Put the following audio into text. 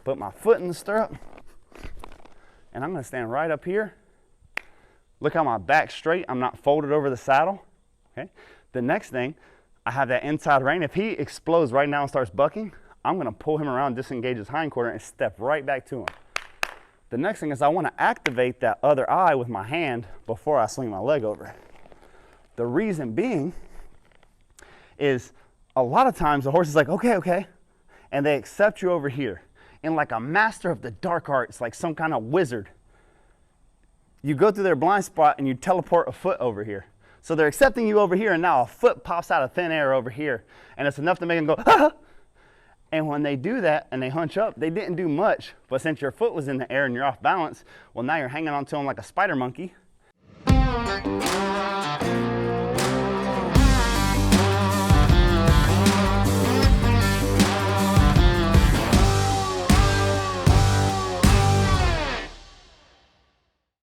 put my foot in the stirrup, and I'm gonna stand right up here. Look how my back's straight. I'm not folded over the saddle, okay? The next thing, I have that inside rein. If he explodes right now and starts bucking, I'm gonna pull him around, disengage his hindquarter, and step right back to him. The next thing is I wanna activate that other eye with my hand before I swing my leg over. The reason being is a lot of times the horse is like, okay, okay, and they accept you over here. And like a master of the dark arts, like some kind of wizard, you go through their blind spot and you teleport a foot over here. So they're accepting you over here, and now a foot pops out of thin air over here, and it's enough to make them go, ah! And when they do that and they hunch up, they didn't do much, but since your foot was in the air and you're off balance, well, now you're hanging on to them like a spider monkey.